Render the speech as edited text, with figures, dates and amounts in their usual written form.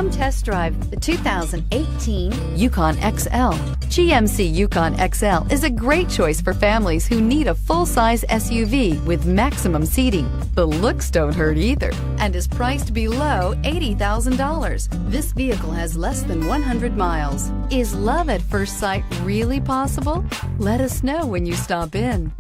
Come test drive the 2018 Yukon XL. GMC Yukon XL is a great choice for families who need a full-size SUV with maximum seating. The looks don't hurt either and is priced below $80,000. This vehicle has less than 100 miles. Is love at first sight really possible? Let us know when you stop in.